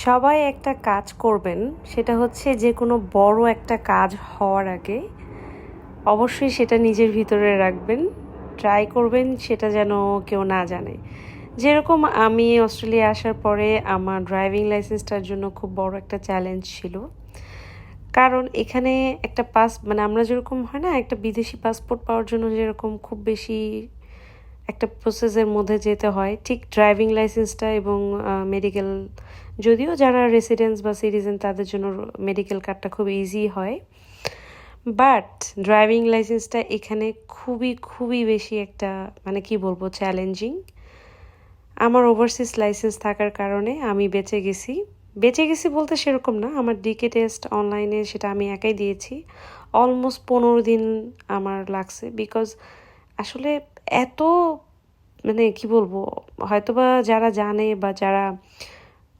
সবাই একটা কাজ করবেন, সেটা হচ্ছে যে কোনো বড় একটা কাজ হওয়ার আগে অবশ্যই সেটা নিজের ভিতরে রাখবেন। ট্রাই করবেন সেটা যেন কেউ না জানে। যেরকম আমি অস্ট্রেলিয়া আসার পরে আমার ড্রাইভিং লাইসেন্সটার জন্য খুব বড় একটা চ্যালেঞ্জ ছিল। কারণ এখানে একটা মানে আমরা যেরকম হয় না, একটা বিদেশি পাসপোর্ট পাওয়ার জন্য যেরকম খুব বেশি একটা প্রসেসের মধ্যে যেতে হয়, ঠিক ড্রাইভিং লাইসেন্সটা এবং মেডিকেল, যদিও যারা রেসিডেন্টস বা সিটিজেন তাদের জন্য মেডিকেল কার্ডটা খুব ইজি হয়, বাট ড্রাইভিং লাইসেন্সটা এখানে খুবই খুবই বেশি একটা মানে কি বলবো চ্যালেঞ্জিং। আমার ওভারসিজ লাইসেন্স থাকার কারণে আমি বেঁচে গেছি বলতে সেরকম না, আমার ডিকে টেস্ট অনলাইনে সেটা আমি একাই দিয়েছি। অলমোস্ট 15 দিন আমার লাগছে, বিকজ আসলে এত মানে কি বলবো, হয়তোবা যারা জানে বা যারা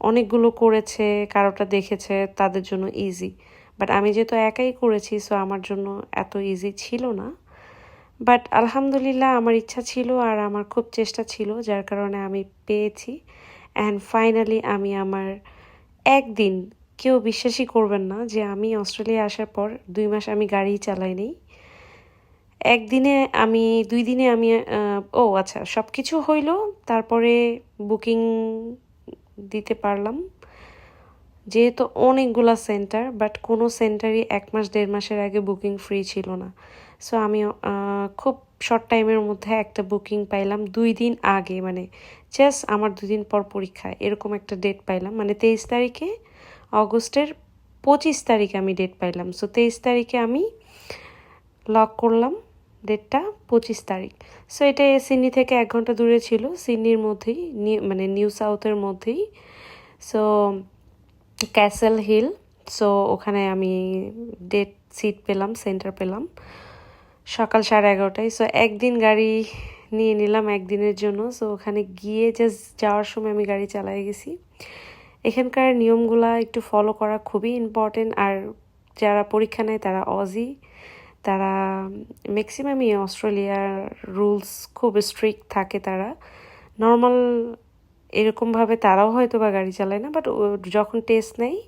অনেকগুলো করেছে, কারোটা দেখেছে, তাদের জন্য ইজি, বাট আমি যেহেতু একাই করেছি, সো আমার জন্য এত ইজি ছিল না। বাট আলহামদুলিল্লাহ আমার ইচ্ছা ছিল আর আমার খুব চেষ্টা ছিল, যার কারণে আমি পেয়েছি। অ্যান্ড ফাইনালি আমি আমার একদিন, কেউ বিশ্বাসই করবেন না যে আমি অস্ট্রেলিয়া আসার পর 2 মাস আমি গাড়ি চালাইনি। আমি 2 দিনে আমি ও আচ্ছা, সব কিছু হইল, তারপরে বুকিং দিতে পারলাম। যেহেতু অনেকগুলা সেন্টার, বাট কোনো সেন্টারই 1 মাস 1.5 মাসের আগে বুকিং ফ্রি ছিল না। সো আমি খুব শর্ট টাইমের মধ্যে একটা বুকিং পাইলাম 2 দিন আগে, মানে জাস্ট আমার 2 দিন পর পরীক্ষা, এরকম একটা ডেট পাইলাম, মানে 23 তারিখে, অগস্টের 25 তারিখে আমি ডেট পাইলাম। সো 23 তারিখে আমি লক করলাম ডেটটা, 25 তারিখ। সো এটা সিডনি থেকে 1 ঘন্টা দূরে ছিল, সিডনির মধ্যেই, মানে নিউ সাউথের মধ্যেই। So castle hill. সো ওখানে আমি সিট পেলাম, সেন্টার পেলাম সকাল 11:30টায়। সো একদিন গাড়ি নিয়ে নিলাম একদিনের জন্য। সো ওখানে গিয়ে জাস্ট যাওয়ার সময় আমি গাড়ি চালিয়ে গেছি। এখানকার নিয়মগুলা একটু ফলো করা খুবই ইম্পর্টেন্ট। আর যারা পরীক্ষা নেয় তারা অজি, তারা ম্যাক্সিমামই অস্ট্রেলিয়ার রুলস খুব স্ট্রিক্ট থাকে। তারা নর্মাল এরকমভাবে তারাও হয়তো বা গাড়ি চালায় না, বাট যখন টেস্ট নেয়,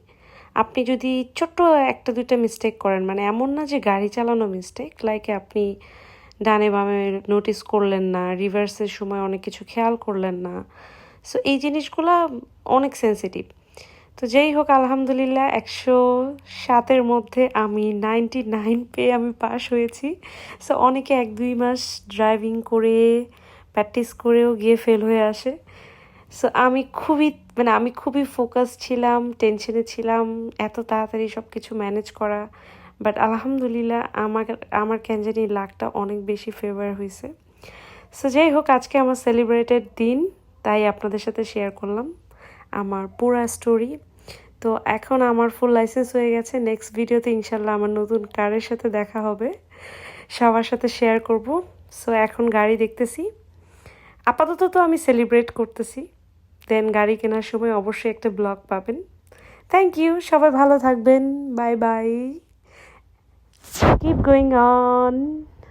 আপনি যদি ছোট্ট 1-2টা মিস্টেক করেন, মানে এমন না যে গাড়ি চালানো মিস্টেক, লাইক আপনি ডানে বামে নোটিস করলেন না, রিভার্সের সময় অনেক কিছু খেয়াল করলেন না, সো এই জিনিসগুলা অনেক সেন্সিটিভ। তো যেই হোক, আলহামদুলিল্লাহ 107-এর মধ্যে আমি 99 পেয়ে আমি পাস হয়েছি। সো অনেকে 1-2 মাস ড্রাইভিং করে প্র্যাকটিস করেও গিয়ে ফেল হয়ে আসে। সো আমি খুবই ফোকাস ছিলাম, টেনশনে ছিলাম, এত তাড়াতাড়ি সব কিছু ম্যানেজ করা। বাট আলহামদুলিল্লাহ আমার কেন জানি লাকটা অনেক বেশি ফেভার হয়েছে। সো যাই হোক, আজকে আমার সেলিব্রেটেড দিন, তাই আপনাদের সাথে শেয়ার করলাম আমার পুরা স্টোরি। তো এখন আমার ফুল লাইসেন্স হয়ে গেছে। নেক্সট ভিডিওতে ইনশাল্লাহ আমার নতুন কারের সাথে দেখা হবে, সবার সাথে শেয়ার করব। সো এখন গাড়ি দেখতেছি, আপাতত তো আমি সেলিব্রেট করতেছি, দেন গাড়ি কেনার সময় অবশ্যই একটা ব্লগ পাবেন। থ্যাংক ইউ, সবাই ভালো থাকবেন, bye bye, keep going on.